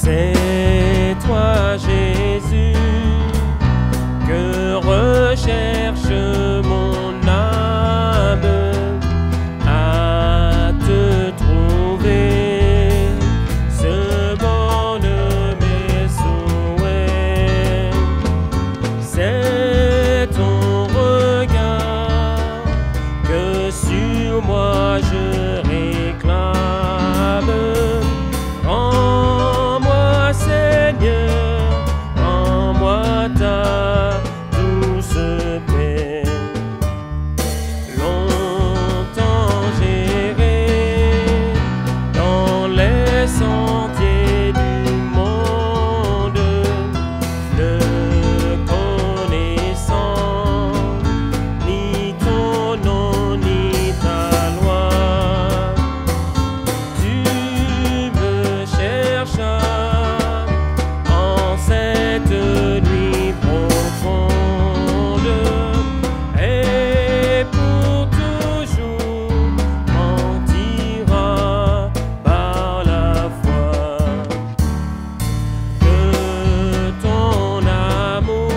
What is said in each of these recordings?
C'est toi, Jésus, que recherche mon âme, à te trouver, ce bon de mes souhaits. C'est ton regard que sur moi je réclame. Rends-moi, Seigneur, rends-moi ta douce paix. Longtemps j'irai dans les sentiers du monde, ne connaissant ni ton nom ni ta loi. Tu me cherchas en cette nuit profonde, et pour toujours m'en tireras par la foi. Que ton amour,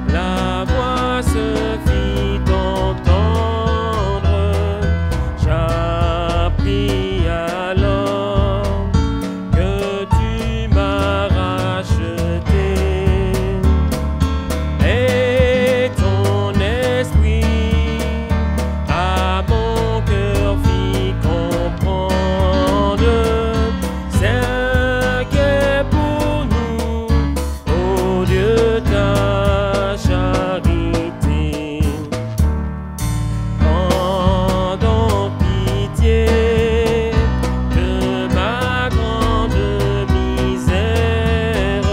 la voix se fit entendre. J'appris alors que tu m'as racheté, et ton esprit à mon cœur fit comprendre ce qu'est pour nous, ô Dieu, ta charité. Prends donc pitié de ma grande misère,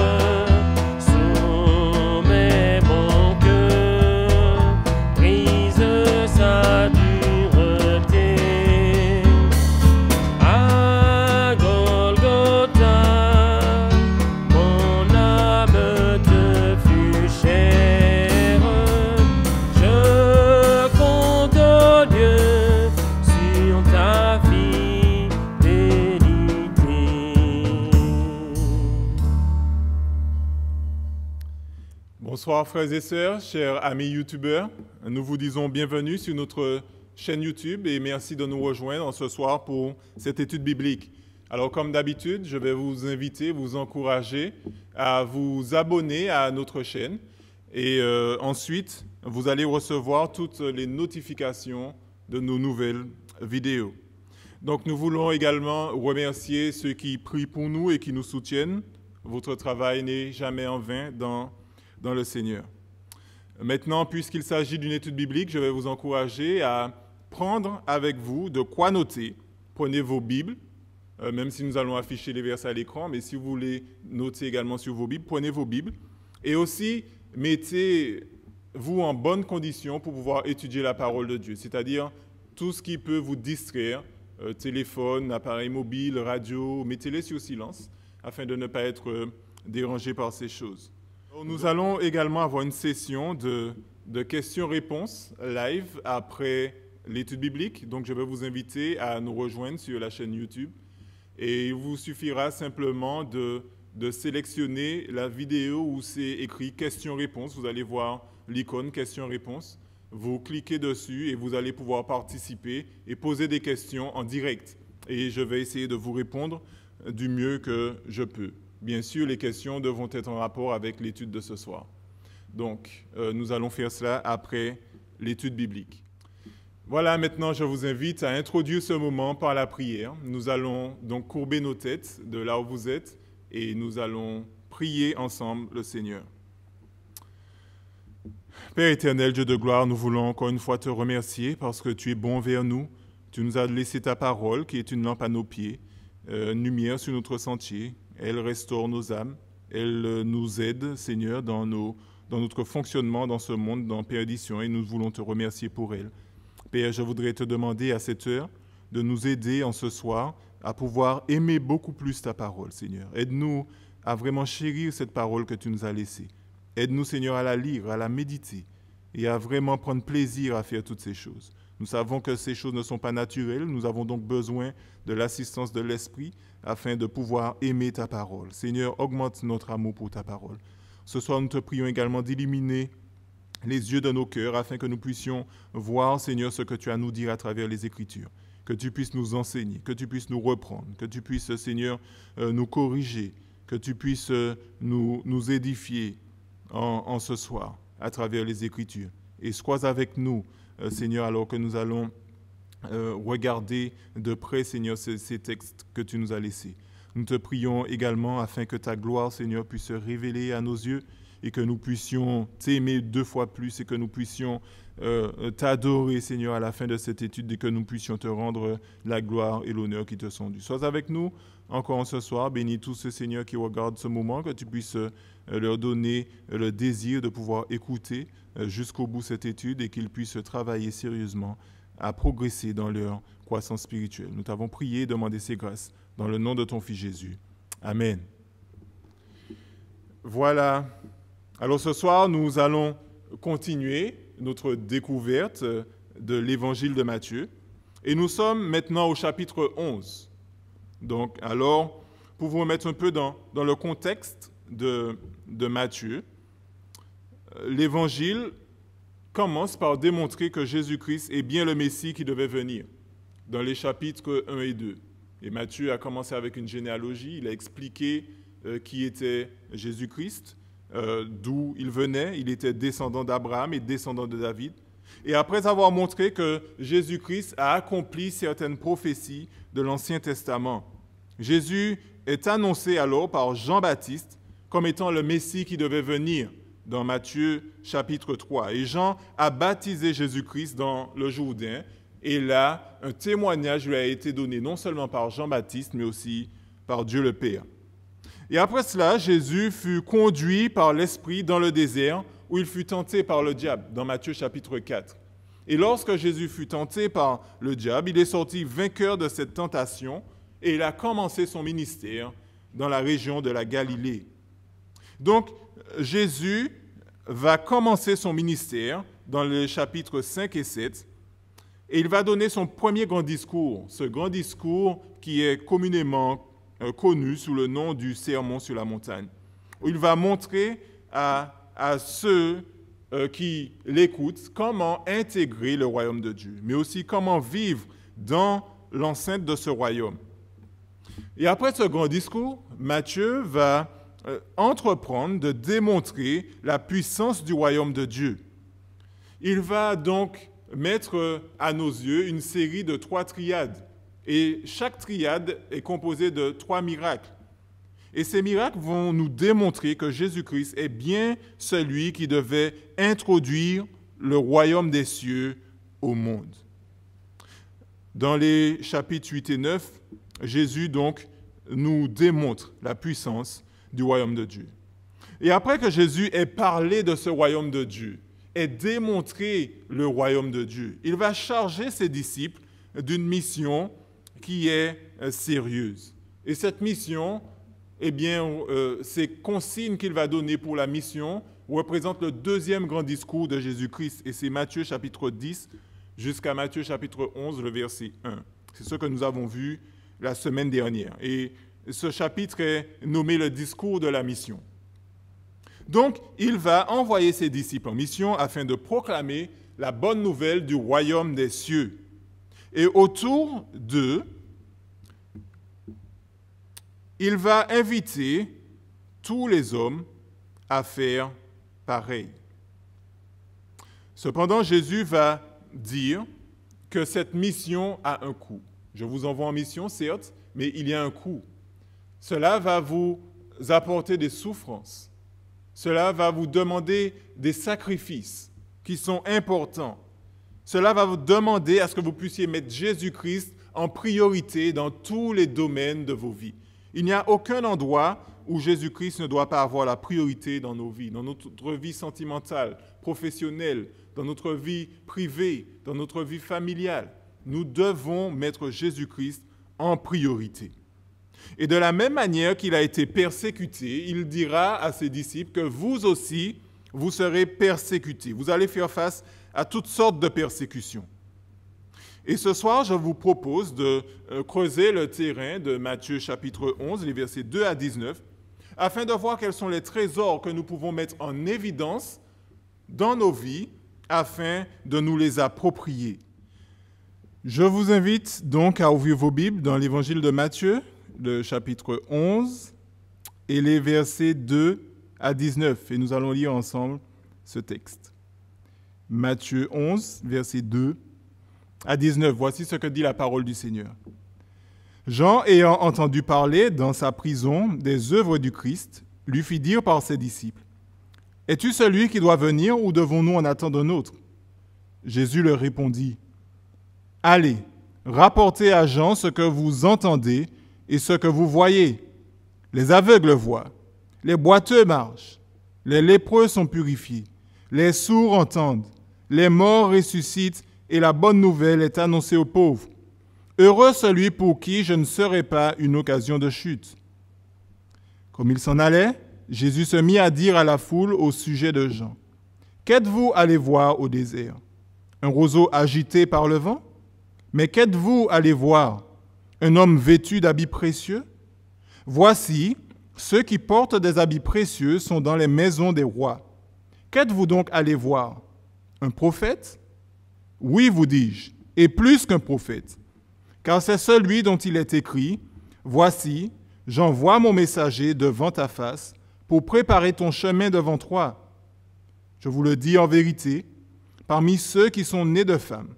soumets mon cœur, brise sa dureté. À Golgotha, mon âme te fut chère. Je compte, ô Dieu, sur ta fidélité. Bonsoir frères et sœurs, chers amis youtubeurs. Nous vous disons bienvenue sur notre chaîne YouTube et merci de nous rejoindre ce soir pour cette étude biblique. Alors comme d'habitude, je vais vous inviter, vous encourager à vous abonner à notre chaîne et ensuite vous allez recevoir toutes les notifications de nos nouvelles vidéos. Donc nous voulons également remercier ceux qui prient pour nous et qui nous soutiennent. Votre travail n'est jamais en vain dans le Seigneur. Maintenant, puisqu'il s'agit d'une étude biblique, je vais vous encourager à prendre avec vous de quoi noter. Prenez vos Bibles, même si nous allons afficher les versets à l'écran, mais si vous voulez noter également sur vos Bibles, prenez vos Bibles. Et aussi, mettez-vous en bonne condition pour pouvoir étudier la parole de Dieu, c'est-à-dire tout ce qui peut vous distraire, téléphone, appareil mobile, radio, mettez-les sur silence afin de ne pas être dérangé par ces choses. Nous allons également avoir une session de questions-réponses live après l'étude biblique. Donc, je vais vous inviter à nous rejoindre sur la chaîne YouTube. Et il vous suffira simplement de sélectionner la vidéo où c'est écrit questions-réponses. Vous allez voir l'icône questions-réponses. Vous cliquez dessus et vous allez pouvoir participer et poser des questions en direct. Et je vais essayer de vous répondre du mieux que je peux. Bien sûr, les questions devront être en rapport avec l'étude de ce soir. Donc, nous allons faire cela après l'étude biblique. Voilà, maintenant, je vous invite à introduire ce moment par la prière. Nous allons donc courber nos têtes de là où vous êtes et nous allons prier ensemble le Seigneur. Père éternel, Dieu de gloire, nous voulons encore une fois te remercier parce que tu es bon vers nous. Tu nous as laissé ta parole qui est une lampe à nos pieds, une lumière sur notre sentier. Elle restaure nos âmes, elle nous aide, Seigneur, dans notre fonctionnement dans ce monde, en perdition, et nous voulons te remercier pour elle. Père, je voudrais te demander à cette heure de nous aider en ce soir à pouvoir aimer beaucoup plus ta parole, Seigneur. Aide-nous à vraiment chérir cette parole que tu nous as laissée. Aide-nous, Seigneur, à la lire, à la méditer et à vraiment prendre plaisir à faire toutes ces choses. Nous savons que ces choses ne sont pas naturelles. Nous avons donc besoin de l'assistance de l'Esprit afin de pouvoir aimer ta parole. Seigneur, augmente notre amour pour ta parole. Ce soir, nous te prions également d'illuminer les yeux de nos cœurs afin que nous puissions voir, Seigneur, ce que tu as à nous dire à travers les Écritures. Que tu puisses nous enseigner, que tu puisses nous reprendre, que tu puisses, Seigneur, nous corriger, que tu puisses nous édifier en ce soir à travers les Écritures. Et sois avec nous, Seigneur, alors que nous allons regarder de près, Seigneur, ces textes que tu nous as laissés. Nous te prions également afin que ta gloire, Seigneur, puisse se révéler à nos yeux et que nous puissions t'aimer 2 fois plus et que nous puissions t'adorer, Seigneur, à la fin de cette étude et que nous puissions te rendre la gloire et l'honneur qui te sont dus. Sois avec nous encore ce soir. Bénis tous ceux, Seigneur, qui regardent ce moment, que tu puisses leur donner le désir de pouvoir écouter jusqu'au bout cette étude et qu'ils puissent travailler sérieusement à progresser dans leur croissance spirituelle. Nous t'avons prié et demandé ces grâces dans le nom de ton Fils Jésus. Amen. Voilà. Alors ce soir, nous allons continuer notre découverte de l'évangile de Matthieu. Et nous sommes maintenant au chapitre 11. Donc, alors, pour vous remettre un peu dans le contexte de Matthieu, l'évangile commence par démontrer que Jésus-Christ est bien le Messie qui devait venir, dans les chapitres 1 et 2. Et Matthieu a commencé avec une généalogie, il a expliqué qui était Jésus-Christ, d'où il venait, il était descendant d'Abraham et descendant de David. Et après avoir montré que Jésus-Christ a accompli certaines prophéties de l'Ancien Testament, Jésus est annoncé alors par Jean-Baptiste comme étant le Messie qui devait venir dans Matthieu chapitre 3. Et Jean a baptisé Jésus-Christ dans le Jourdain. Et là, un témoignage lui a été donné non seulement par Jean-Baptiste, mais aussi par Dieu le Père. Et après cela, Jésus fut conduit par l'Esprit dans le désert où il fut tenté par le diable, dans Matthieu chapitre 4. Et lorsque Jésus fut tenté par le diable, il est sorti vainqueur de cette tentation et il a commencé son ministère dans la région de la Galilée. Donc, Jésus va commencer son ministère dans les chapitres 5 et 7 et il va donner son premier grand discours, ce grand discours qui est communément connu sous le nom du Sermon sur la montagne, où il va montrer à ceux qui l'écoutent comment intégrer le royaume de Dieu, mais aussi comment vivre dans l'enceinte de ce royaume. Et après ce grand discours, Matthieu va entreprendre de démontrer la puissance du royaume de Dieu. Il va donc mettre à nos yeux une série de 3 triades. Et chaque triade est composée de 3 miracles. Et ces miracles vont nous démontrer que Jésus-Christ est bien celui qui devait introduire le royaume des cieux au monde. Dans les chapitres 8 et 9, Jésus donc nous démontre la puissance du royaume de Dieu. Et après que Jésus ait parlé de ce royaume de Dieu, ait démontré le royaume de Dieu, il va charger ses disciples d'une mission qui est sérieuse. Et cette mission, eh bien, ces consignes qu'il va donner pour la mission représentent le 2e grand discours de Jésus-Christ. Et c'est Matthieu chapitre 10 jusqu'à Matthieu chapitre 11, le verset 1. C'est ce que nous avons vu la semaine dernière. Et ce chapitre est nommé le discours de la mission. Donc, il va envoyer ses disciples en mission afin de proclamer la bonne nouvelle du royaume des cieux. Et autour d'eux, il va inviter tous les hommes à faire pareil. Cependant, Jésus va dire que cette mission a un coût. Je vous envoie en mission, certes, mais il y a un coût. Cela va vous apporter des souffrances. Cela va vous demander des sacrifices qui sont importants. Cela va vous demander à ce que vous puissiez mettre Jésus-Christ en priorité dans tous les domaines de vos vies. Il n'y a aucun endroit où Jésus-Christ ne doit pas avoir la priorité dans nos vies, dans notre vie sentimentale, professionnelle, dans notre vie privée, dans notre vie familiale. Nous devons mettre Jésus-Christ en priorité. Et de la même manière qu'il a été persécuté, il dira à ses disciples que vous aussi, vous serez persécutés. Vous allez faire face à toutes sortes de persécutions. Et ce soir, je vous propose de creuser le terrain de Matthieu chapitre 11, les versets 2 à 19, afin de voir quels sont les trésors que nous pouvons mettre en évidence dans nos vies, afin de nous les approprier. Je vous invite donc à ouvrir vos Bibles dans l'évangile de Matthieu, le chapitre 11, et les versets 2 à 19. Et nous allons lire ensemble ce texte. Matthieu 11, versets 2 à 19. Voici ce que dit la parole du Seigneur. Jean, ayant entendu parler dans sa prison des œuvres du Christ, lui fit dire par ses disciples, « Es-tu celui qui doit venir ou devons-nous en attendre un autre ?» Jésus leur répondit, « Allez, rapportez à Jean ce que vous entendez et ce que vous voyez. Les aveugles voient, les boiteux marchent, les lépreux sont purifiés, les sourds entendent, les morts ressuscitent et la bonne nouvelle est annoncée aux pauvres. Heureux celui pour qui je ne serai pas une occasion de chute. » Comme il s'en allait, Jésus se mit à dire à la foule au sujet de Jean, « Qu'êtes-vous allé voir au désert? Un roseau agité par le vent? Mais qu'êtes-vous allé voir? Un homme vêtu d'habits précieux? Voici, ceux qui portent des habits précieux sont dans les maisons des rois. Qu'êtes-vous donc allé voir? Un prophète? Oui, vous dis-je, et plus qu'un prophète. Car c'est celui dont il est écrit, « Voici, j'envoie mon messager devant ta face pour préparer ton chemin devant toi. » Je vous le dis en vérité, parmi ceux qui sont nés de femmes,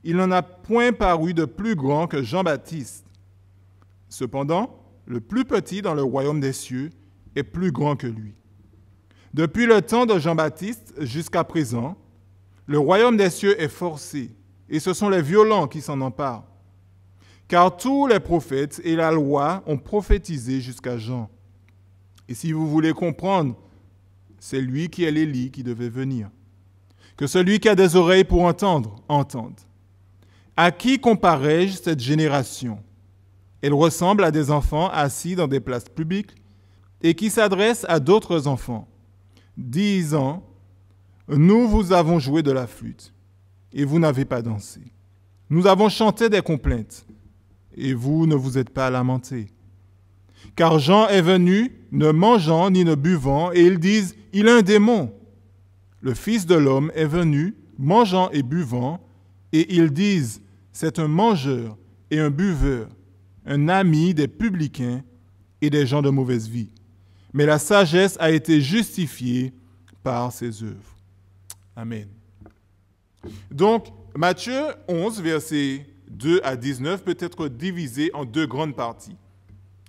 il n'en a point paru de plus grand que Jean-Baptiste. Cependant, le plus petit dans le royaume des cieux est plus grand que lui. Depuis le temps de Jean-Baptiste jusqu'à présent, le royaume des cieux est forcé, et ce sont les violents qui s'en emparent. Car tous les prophètes et la loi ont prophétisé jusqu'à Jean. Et si vous voulez comprendre, c'est lui qui est l'Élie qui devait venir. Que celui qui a des oreilles pour entendre, entende. À qui comparais-je cette génération? Elle ressemble à des enfants assis dans des places publiques et qui s'adressent à d'autres enfants, disant, « Nous vous avons joué de la flûte, et vous n'avez pas dansé. Nous avons chanté des complaintes, et vous ne vous êtes pas lamentés. Car Jean est venu, ne mangeant ni ne buvant, et ils disent, « Il a un démon. » Le Fils de l'homme est venu, mangeant et buvant, et ils disent, « C'est un mangeur et un buveur, un ami des publicains et des gens de mauvaise vie. » Mais la sagesse a été justifiée par ses œuvres. Amen. Donc, Matthieu 11, versets 2 à 19 peut être divisé en deux grandes parties.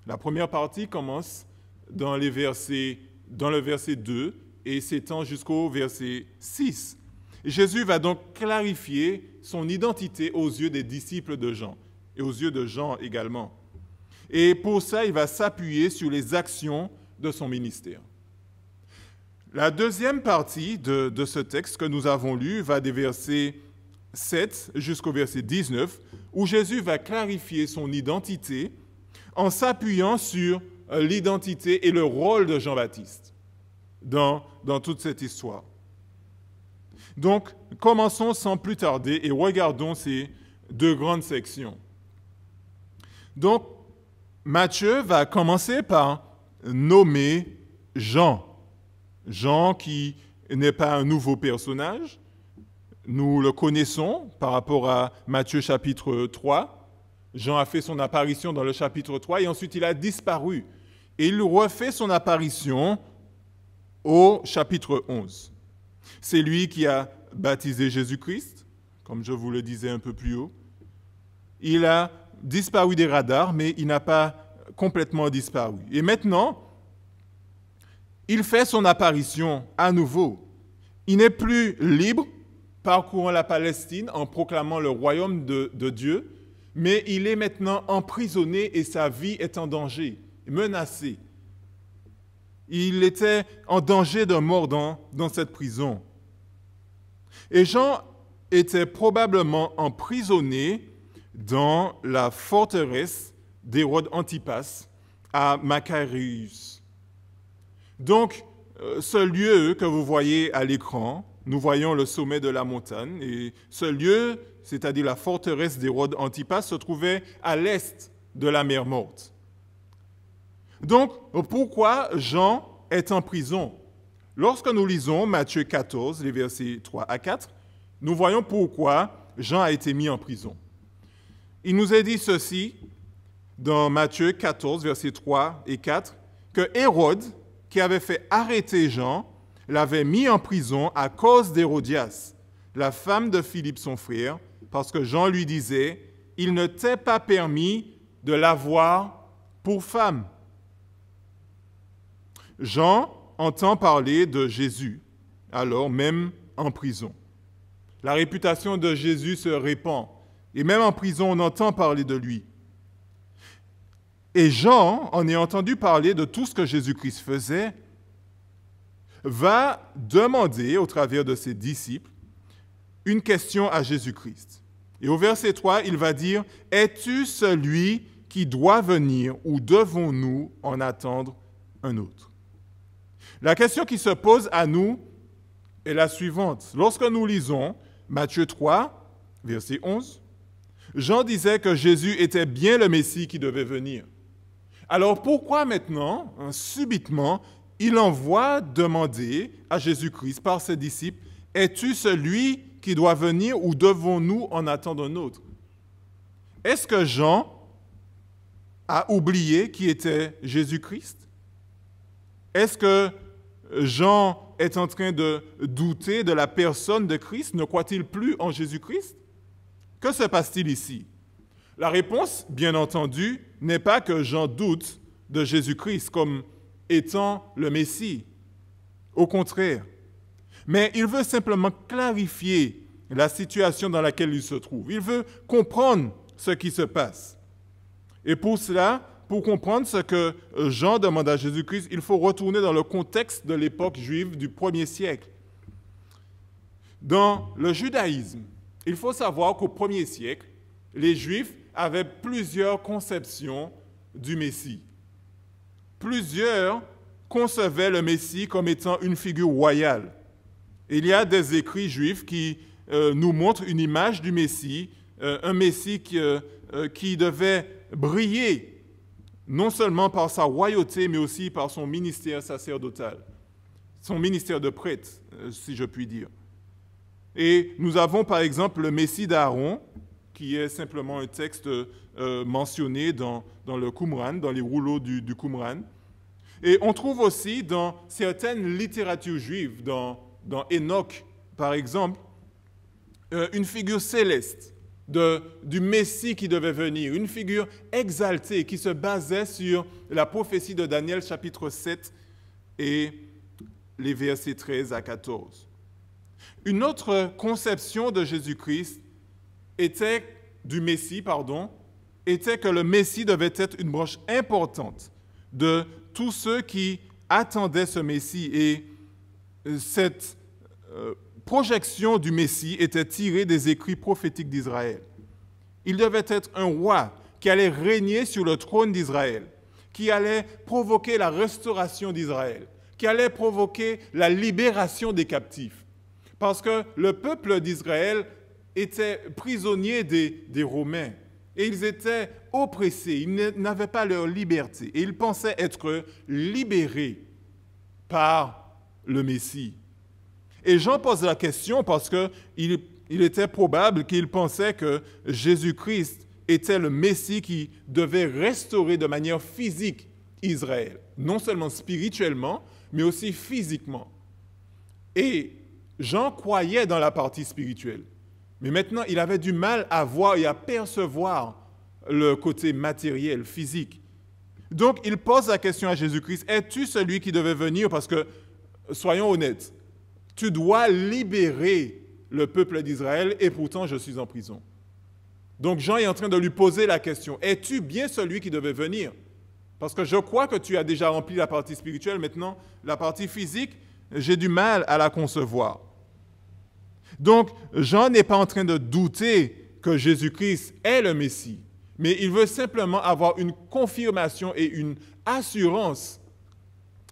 La première partie commence dans le verset 2 et s'étend jusqu'au verset 6. Jésus va donc clarifier son identité aux yeux des disciples de Jean et aux yeux de Jean également. Et pour ça, il va s'appuyer sur les actions de son ministère. La deuxième partie de ce texte que nous avons lu va des versets 7 jusqu'au verset 19, où Jésus va clarifier son identité en s'appuyant sur l'identité et le rôle de Jean-Baptiste dans toute cette histoire. Donc, commençons sans plus tarder et regardons ces deux grandes sections. Donc, Matthieu va commencer par nommer Jean. Jean qui n'est pas un nouveau personnage. Nous le connaissons par rapport à Matthieu chapitre 3. Jean a fait son apparition dans le chapitre 3 et ensuite il a disparu. Et il refait son apparition au chapitre 11. C'est lui qui a baptisé Jésus-Christ, comme je vous le disais un peu plus haut. Il a disparu des radars, mais il n'a pas complètement disparu. Et maintenant, il fait son apparition à nouveau. Il n'est plus libre, parcourant la Palestine en proclamant le royaume de Dieu, mais il est maintenant emprisonné et sa vie est en danger, menacée. Il était en danger de mort dans cette prison. Et Jean était probablement emprisonné dans la forteresse d'Hérode Antipas à Machaerus. Donc, ce lieu que vous voyez à l'écran, nous voyons le sommet de la montagne. Et ce lieu, c'est-à-dire la forteresse d'Hérode Antipas, se trouvait à l'est de la mer Morte. Donc, pourquoi Jean est en prison? Lorsque nous lisons Matthieu 14, les versets 3 à 4, nous voyons pourquoi Jean a été mis en prison. Il nous est dit ceci dans Matthieu 14, versets 3 et 4, que Hérode, qui avait fait arrêter Jean, l'avait mis en prison à cause d'Hérodias, la femme de Philippe son frère, parce que Jean lui disait, « Il ne t'est pas permis de l'avoir pour femme. » Jean entend parler de Jésus, alors même en prison. La réputation de Jésus se répand, et même en prison, on entend parler de lui. Et Jean, en ayant entendu parler de tout ce que Jésus-Christ faisait, va demander, au travers de ses disciples, une question à Jésus-Christ. Et au verset 3, il va dire, « Es-tu celui qui doit venir ou devons-nous en attendre un autre ?» La question qui se pose à nous est la suivante. Lorsque nous lisons Matthieu 3, verset 11, Jean disait que Jésus était bien le Messie qui devait venir. Alors pourquoi maintenant, subitement, il envoie demander à Jésus-Christ par ses disciples, « Es-tu celui qui doit venir ou devons-nous en attendre un autre » Est-ce que Jean a oublié qui était Jésus-Christ? Est-ce que Jean est en train de douter de la personne de Christ? Ne croit-il plus en Jésus-Christ? Que se passe-t-il ici? La réponse, bien entendu, n'est pas que Jean doute de Jésus-Christ comme étant le Messie. Au contraire. Mais il veut simplement clarifier la situation dans laquelle il se trouve. Il veut comprendre ce qui se passe. Et pour cela, pour comprendre ce que Jean demande à Jésus-Christ, il faut retourner dans le contexte de l'époque juive du 1er siècle. Dans le judaïsme, il faut savoir qu'au 1er siècle, les Juifs avaient plusieurs conceptions du Messie. Plusieurs concevaient le Messie comme étant une figure royale. Il y a des écrits juifs qui nous montrent une image du Messie, un Messie qui devait briller non seulement par sa royauté, mais aussi par son ministère sacerdotal, son ministère de prêtre, si je puis dire. Et nous avons par exemple le Messie d'Aaron, qui est simplement un texte mentionné dans le Qumran, dans les rouleaux du Qumran. Et on trouve aussi dans certaines littératures juives, dans Enoch par exemple, une figure céleste du Messie qui devait venir, une figure exaltée qui se basait sur la prophétie de Daniel chapitre 7 et les versets 13 à 14. Une autre conception de Jésus-Christ était que le Messie devait être une branche importante de tous ceux qui attendaient ce Messie. Et cette projection du Messie était tirée des écrits prophétiques d'Israël. Il devait être un roi qui allait régner sur le trône d'Israël, qui allait provoquer la restauration d'Israël, qui allait provoquer la libération des captifs. Parce que le peuple d'Israël était prisonnier des Romains et ils étaient oppressés, ils n'avaient pas leur liberté et ils pensaient être libérés par le Messie. Et Jean pose la question parce qu'il était probable qu'il pensait que Jésus-Christ était le Messie qui devait restaurer de manière physique Israël, non seulement spirituellement, mais aussi physiquement. Et Jean croyait dans la partie spirituelle. Mais maintenant, il avait du mal à voir et à percevoir le côté matériel, physique. Donc, il pose la question à Jésus-Christ, « Es-tu celui qui devait venir? » Parce que, soyons honnêtes, tu dois libérer le peuple d'Israël et pourtant je suis en prison. Donc, Jean est en train de lui poser la question, « Es-tu bien celui qui devait venir? » Parce que je crois que tu as déjà rempli la partie spirituelle, maintenant, la partie physique, j'ai du mal à la concevoir. Donc, Jean n'est pas en train de douter que Jésus-Christ est le Messie, mais il veut simplement avoir une confirmation et une assurance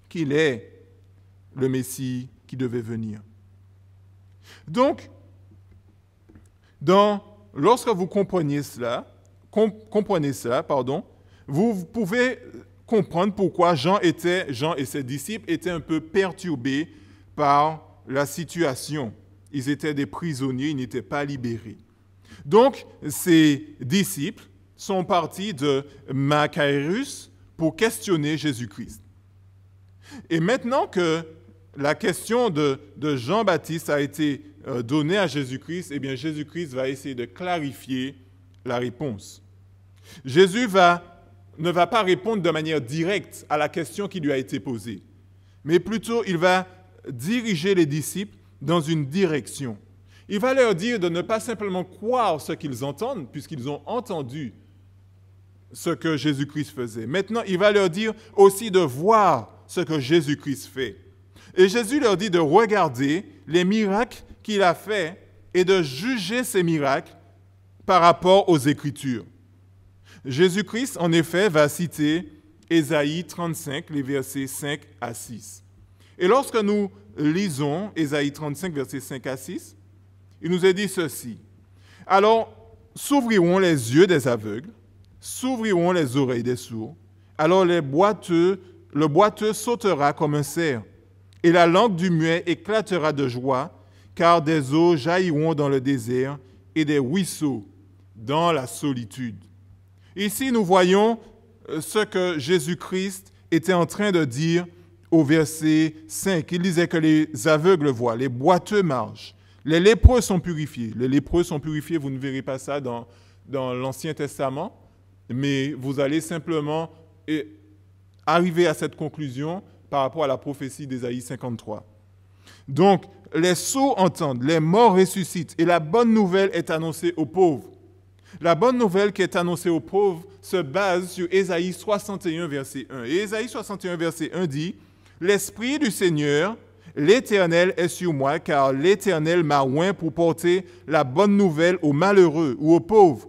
qu'il est le Messie qui devait venir. Donc, lorsque vous comprenez cela, vous pouvez comprendre pourquoi Jean et ses disciples étaient un peu perturbés par la situation. Ils étaient des prisonniers, ils n'étaient pas libérés. Donc, ces disciples sont partis de Macaïrus pour questionner Jésus-Christ. Et maintenant que la question de Jean-Baptiste a été donnée à Jésus-Christ, eh bien Jésus-Christ va essayer de clarifier la réponse. Jésus ne va pas répondre de manière directe à la question qui lui a été posée, mais plutôt il va diriger les disciples dans une direction. Il va leur dire de ne pas simplement croire ce qu'ils entendent, puisqu'ils ont entendu ce que Jésus-Christ faisait. Maintenant, il va leur dire aussi de voir ce que Jésus-Christ fait. Et Jésus leur dit de regarder les miracles qu'il a faits et de juger ces miracles par rapport aux Écritures. Jésus-Christ, en effet, va citer Ésaïe 35, les versets 5 à 6. Et lorsque nous lisons Ésaïe 35, versets 5 à 6, il nous est dit ceci. Alors, s'ouvriront les yeux des aveugles, s'ouvriront les oreilles des sourds. Alors le boiteux sautera comme un cerf, et la langue du muet éclatera de joie, car des eaux jailliront dans le désert et des ruisseaux dans la solitude. Ici, nous voyons ce que Jésus-Christ était en train de dire au verset 5. Il disait que les aveugles voient, les boiteux marchent, les lépreux sont purifiés. Les lépreux sont purifiés, vous ne verrez pas ça dans l'Ancien Testament, mais vous allez simplement arriver à cette conclusion par rapport à la prophétie d'Ésaïe 53. Donc, les sourds entendent, les morts ressuscitent, et la bonne nouvelle est annoncée aux pauvres. La bonne nouvelle qui est annoncée aux pauvres se base sur Ésaïe 61, verset 1. Et Ésaïe 61, verset 1 dit « L'Esprit du Seigneur, l'Éternel est sur moi, car l'Éternel m'a oint pour porter la bonne nouvelle aux malheureux ou aux pauvres.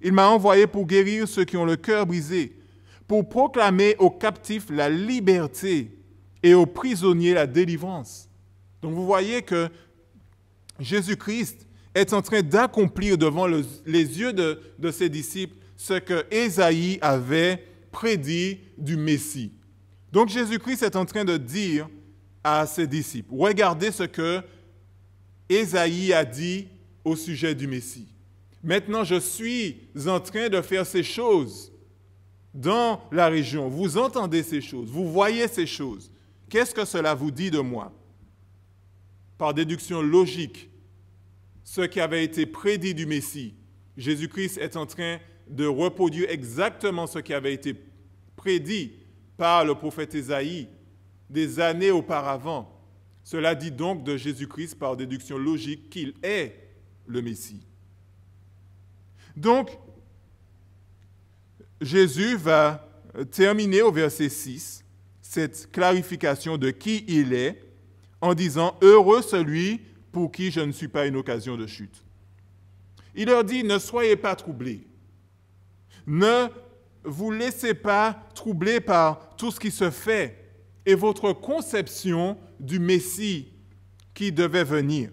Il m'a envoyé pour guérir ceux qui ont le cœur brisé, pour proclamer aux captifs la liberté et aux prisonniers la délivrance. » Donc vous voyez que Jésus-Christ est en train d'accomplir devant les yeux de ses disciples ce que Ésaïe avait prédit du Messie. Donc Jésus-Christ est en train de dire à ses disciples, regardez ce que Ésaïe a dit au sujet du Messie. Maintenant, je suis en train de faire ces choses dans la région. Vous entendez ces choses, vous voyez ces choses. Qu'est-ce que cela vous dit de moi? Par déduction logique, ce qui avait été prédit du Messie, Jésus-Christ est en train de reproduire exactement ce qui avait été prédit par le prophète Ésaïe des années auparavant. Cela dit donc de Jésus-Christ par déduction logique qu'il est le Messie. Donc, Jésus va terminer au verset 6 cette clarification de qui il est en disant « Heureux celui pour qui je ne suis pas une occasion de chute. » Il leur dit « Ne soyez pas troublés. Ne vous laissez pas troubler par tout ce qui se fait et votre conception du Messie qui devait venir.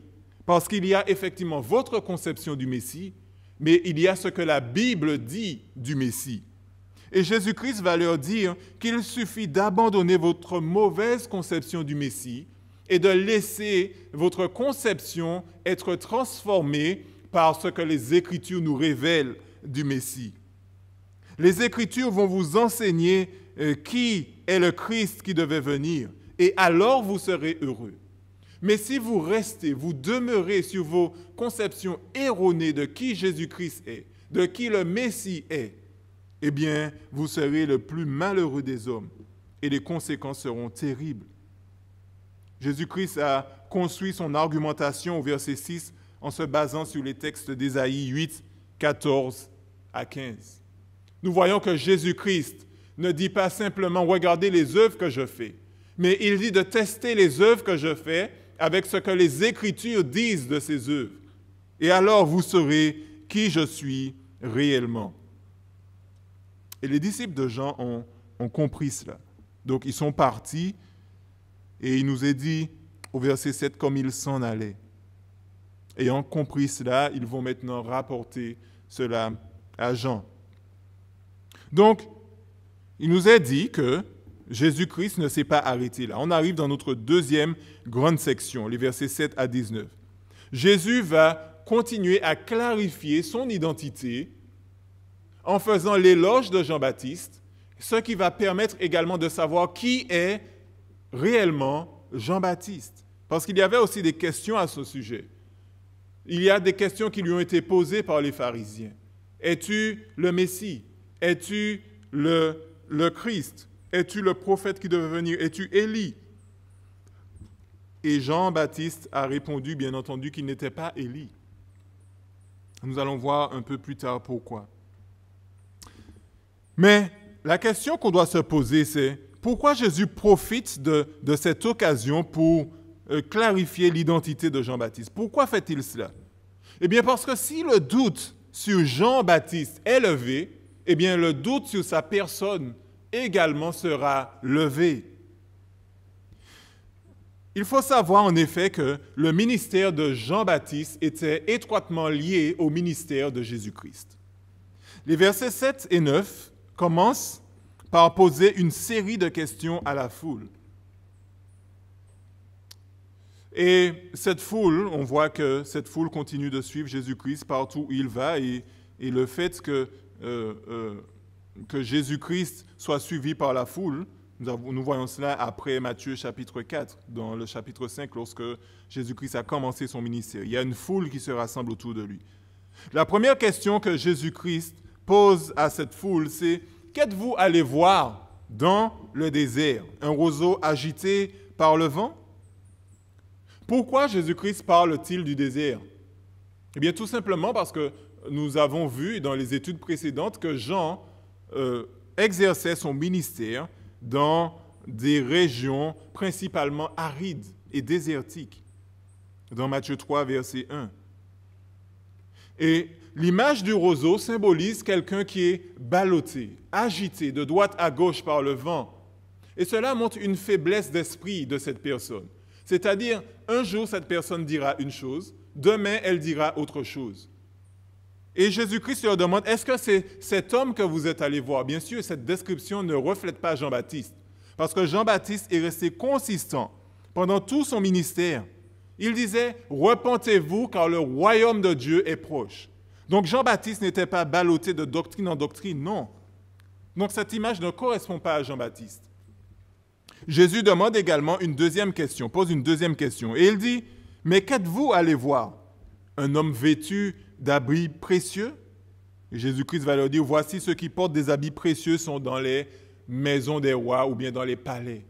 Parce qu'il y a effectivement votre conception du Messie, mais il y a ce que la Bible dit du Messie. Et Jésus-Christ va leur dire qu'il suffit d'abandonner votre mauvaise conception du Messie et de laisser votre conception être transformée par ce que les Écritures nous révèlent du Messie. Les Écritures vont vous enseigner qui est le Christ qui devait venir, et alors vous serez heureux. Mais si vous restez, vous demeurez sur vos conceptions erronées de qui Jésus-Christ est, de qui le Messie est, eh bien, vous serez le plus malheureux des hommes, et les conséquences seront terribles. Jésus-Christ a construit son argumentation au verset 6 en se basant sur les textes d'Ésaïe 8, 14 à 15. Nous voyons que Jésus-Christ ne dit pas simplement « regardez les œuvres que je fais », mais il dit de tester les œuvres que je fais avec ce que les Écritures disent de ces œuvres. Et alors vous saurez qui je suis réellement. Et les disciples de Jean ont compris cela. Donc ils sont partis et il nous est dit au verset 7 comme ils s'en allaient. Ayant compris cela, ils vont maintenant rapporter cela à Jean. Donc, il nous est dit que Jésus-Christ ne s'est pas arrêté là. On arrive dans notre deuxième grande section, les versets 7 à 19. Jésus va continuer à clarifier son identité en faisant l'éloge de Jean-Baptiste, ce qui va permettre également de savoir qui est réellement Jean-Baptiste. Parce qu'il y avait aussi des questions à ce sujet. Il y a des questions qui lui ont été posées par les pharisiens. Es-tu le Messie? Es-tu le Christ? Es-tu le prophète qui devait venir? Es-tu Élie? Et Jean-Baptiste a répondu, bien entendu, qu'il n'était pas Élie. Nous allons voir un peu plus tard pourquoi. Mais la question qu'on doit se poser, c'est pourquoi Jésus profite de cette occasion pour clarifier l'identité de Jean-Baptiste? Pourquoi fait-il cela? Eh bien, parce que si le doute sur Jean-Baptiste est levé, eh bien, le doute sur sa personne également sera levé. Il faut savoir en effet que le ministère de Jean-Baptiste était étroitement lié au ministère de Jésus-Christ. Les versets 7 et 9 commencent par poser une série de questions à la foule. Et cette foule, on voit que cette foule continue de suivre Jésus-Christ partout où il va, et le fait que Jésus-Christ soit suivi par la foule, nous voyons cela après Matthieu chapitre 4, dans le chapitre 5, lorsque Jésus-Christ a commencé son ministère. Il y a une foule qui se rassemble autour de lui. La première question que Jésus-Christ pose à cette foule, c'est « Qu'êtes-vous allé voir dans le désert? Un roseau agité par le vent ?» Pourquoi Jésus-Christ parle-t-il du désert? Eh bien, tout simplement parce que nous avons vu dans les études précédentes que Jean exerçait son ministère dans des régions principalement arides et désertiques, dans Matthieu 3, verset 1. Et l'image du roseau symbolise quelqu'un qui est ballotté, agité de droite à gauche par le vent. Et cela montre une faiblesse d'esprit de cette personne. C'est-à-dire, un jour, cette personne dira une chose, demain, elle dira autre chose. Et Jésus-Christ leur demande, est-ce que c'est cet homme que vous êtes allé voir? Bien sûr, cette description ne reflète pas Jean-Baptiste, parce que Jean-Baptiste est resté consistant pendant tout son ministère. Il disait, repentez-vous car le royaume de Dieu est proche. Donc Jean-Baptiste n'était pas ballotté de doctrine en doctrine, non. Donc cette image ne correspond pas à Jean-Baptiste. Jésus demande également une deuxième question, pose une deuxième question. Et il dit, mais qu'êtes-vous allé voir? Un homme vêtu d'habits précieux? Et Jésus-Christ va leur dire, voici ceux qui portent des habits précieux sont dans les maisons des rois ou bien dans les palais.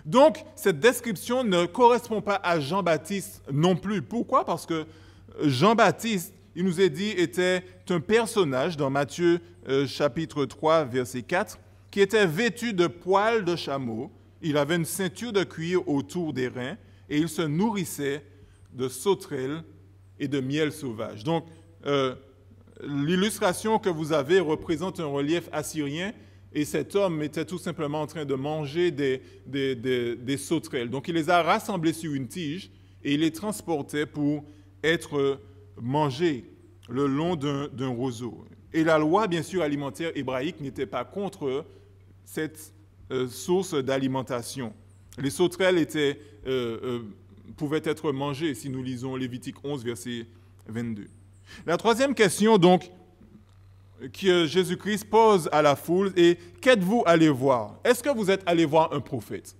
Donc, cette description ne correspond pas à Jean-Baptiste non plus. Pourquoi? Parce que Jean-Baptiste, il nous est dit, était un personnage dans Matthieu chapitre 3, verset 4, qui était vêtu de poils de chameau. Il avait une ceinture de cuir autour des reins et il se nourrissait de sauterelles et de miel sauvage. Donc, l'illustration que vous avez représente un relief assyrien et cet homme était tout simplement en train de manger des sauterelles. Donc, il les a rassemblées sur une tige et il les transportait pour être mangés le long d'un roseau. Et la loi, bien sûr, alimentaire hébraïque n'était pas contre cette source d'alimentation. Les sauterelles pouvaient être mangées si nous lisons Lévitique 11, verset 22. La troisième question, donc, que Jésus-Christ pose à la foule est « Qu'êtes-vous allé voir? Est-ce que vous êtes allé voir un prophète ?»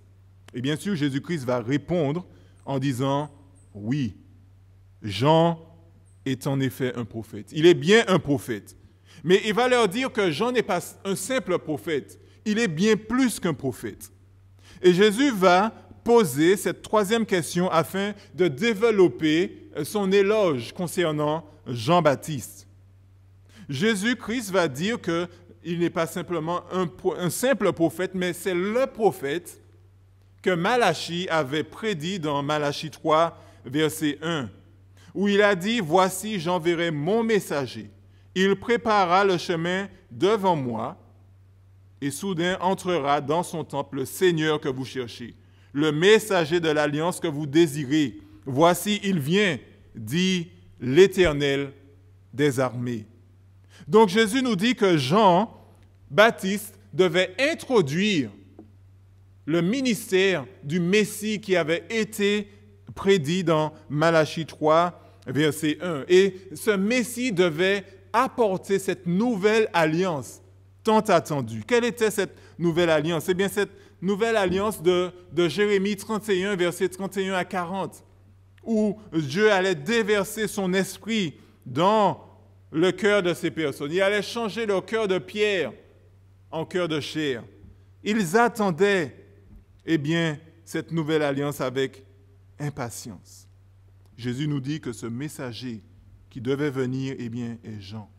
Et bien sûr, Jésus-Christ va répondre en disant « Oui, Jean est en effet un prophète. Il est bien un prophète. Mais il va leur dire que Jean n'est pas un simple prophète. Il est bien plus qu'un prophète. » Et Jésus va poser cette troisième question afin de développer son éloge concernant Jean-Baptiste. Jésus-Christ va dire qu'il n'est pas simplement un simple prophète, mais c'est le prophète que Malachie avait prédit dans Malachie 3, verset 1, où il a dit « Voici, j'enverrai mon messager. Il préparera le chemin devant moi, et soudain entrera dans son temple le Seigneur que vous cherchez, le messager de l'alliance que vous désirez. Voici, il vient, dit l'Éternel des armées. Donc Jésus nous dit que Jean-Baptiste devait introduire le ministère du Messie qui avait été prédit dans Malachie 3, verset 1. Et ce Messie devait apporter cette nouvelle alliance tant attendue. Quelle était cette nouvelle alliance? Eh bien, cette nouvelle alliance de Jérémie 31, verset 31 à 40, où Dieu allait déverser son esprit dans le cœur de ces personnes. Il allait changer leur cœur de pierre en cœur de chair. Ils attendaient, eh bien, cette nouvelle alliance avec impatience. Jésus nous dit que ce messager qui devait venir, eh bien, est Jean.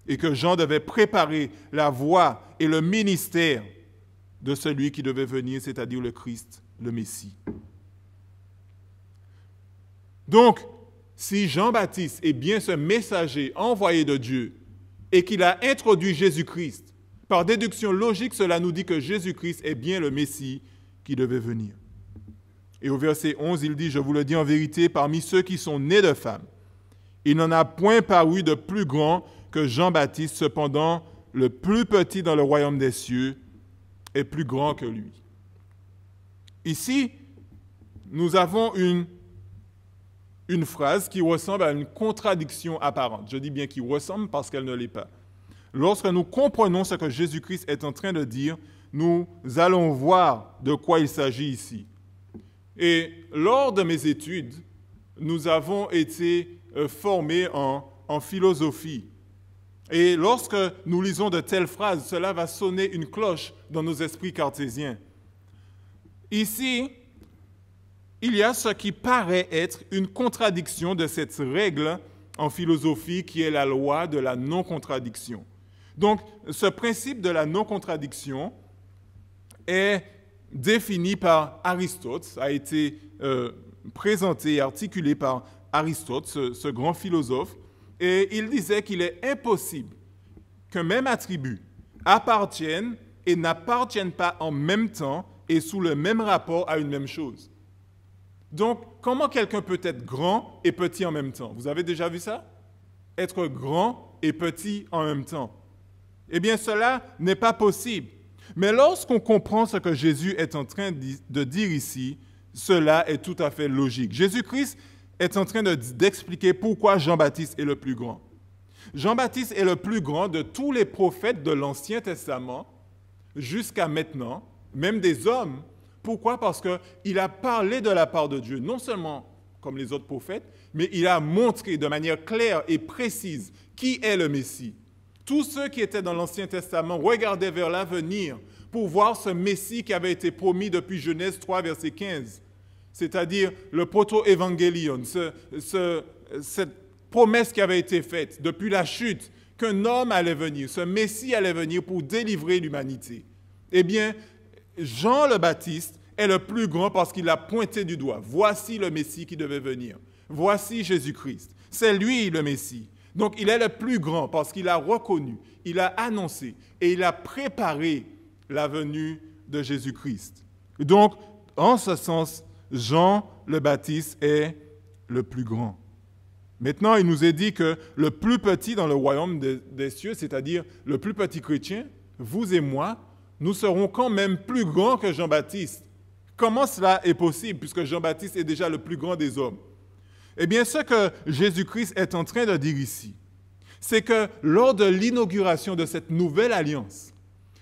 Et que Jean devait préparer la voie et le ministère de celui qui devait venir, c'est-à-dire le Christ, le Messie. Donc, si Jean-Baptiste est bien ce messager envoyé de Dieu et qu'il a introduit Jésus-Christ, par déduction logique, cela nous dit que Jésus-Christ est bien le Messie qui devait venir. Et au verset 11, il dit, « Je vous le dis en vérité, parmi ceux qui sont nés de femmes, il n'en a point paru de plus grand que Jean-Baptiste, cependant, le plus petit dans le royaume des cieux est plus grand que lui. » Ici, nous avons une phrase qui ressemble à une contradiction apparente. Je dis bien qui ressemble parce qu'elle ne l'est pas. Lorsque nous comprenons ce que Jésus-Christ est en train de dire, nous allons voir de quoi il s'agit ici. Et lors de mes études, nous avons été formés en philosophie. Et lorsque nous lisons de telles phrases, cela va sonner une cloche dans nos esprits cartésiens. Ici, il y a ce qui paraît être une contradiction de cette règle en philosophie qui est la loi de la non-contradiction. Donc, ce principe de la non-contradiction est défini par Aristote, a été présenté et articulé par Aristote, ce grand philosophe, et il disait qu'il est impossible qu'un même attribut appartienne et n'appartienne pas en même temps et sous le même rapport à une même chose. Donc, comment quelqu'un peut être grand et petit en même temps? Vous avez déjà vu ça? Être grand et petit en même temps. Eh bien, cela n'est pas possible. Mais lorsqu'on comprend ce que Jésus est en train de dire ici, cela est tout à fait logique. Jésus-Christ est en train d'expliquer pourquoi Jean-Baptiste est le plus grand. Jean-Baptiste est le plus grand de tous les prophètes de l'Ancien Testament jusqu'à maintenant, même des hommes. Pourquoi? Parce qu'il a parlé de la part de Dieu, non seulement comme les autres prophètes, mais il a montré de manière claire et précise qui est le Messie. Tous ceux qui étaient dans l'Ancien Testament regardaient vers l'avenir pour voir ce Messie qui avait été promis depuis Genèse 3, verset 15, c'est-à-dire le proto-évangélion, cette promesse qui avait été faite depuis la chute, qu'un homme allait venir, ce Messie allait venir pour délivrer l'humanité. Eh bien, Jean le Baptiste est le plus grand parce qu'il a pointé du doigt. Voici le Messie qui devait venir. Voici Jésus-Christ. C'est lui le Messie. Donc, il est le plus grand parce qu'il a reconnu, il a annoncé et il a préparé la venue de Jésus-Christ. Donc, en ce sens, Jean le Baptiste est le plus grand. Maintenant, il nous est dit que le plus petit dans le royaume des cieux, c'est-à-dire le plus petit chrétien, vous et moi, nous serons quand même plus grands que Jean-Baptiste. Comment cela est possible puisque Jean-Baptiste est déjà le plus grand des hommes? Eh bien, ce que Jésus-Christ est en train de dire ici, c'est que lors de l'inauguration de cette nouvelle alliance,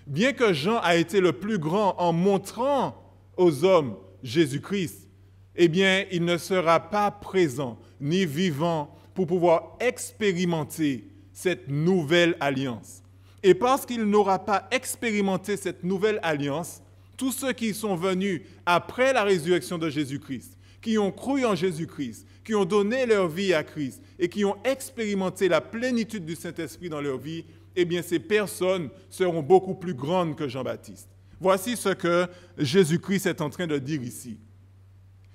bien que Jean a été le plus grand en montrant aux hommes Jésus-Christ, eh bien, il ne sera pas présent ni vivant pour pouvoir expérimenter cette nouvelle alliance. Et parce qu'il n'aura pas expérimenté cette nouvelle alliance, tous ceux qui sont venus après la résurrection de Jésus-Christ, qui ont cru en Jésus-Christ, qui ont donné leur vie à Christ et qui ont expérimenté la plénitude du Saint-Esprit dans leur vie, eh bien, ces personnes seront beaucoup plus grandes que Jean-Baptiste. Voici ce que Jésus-Christ est en train de dire ici.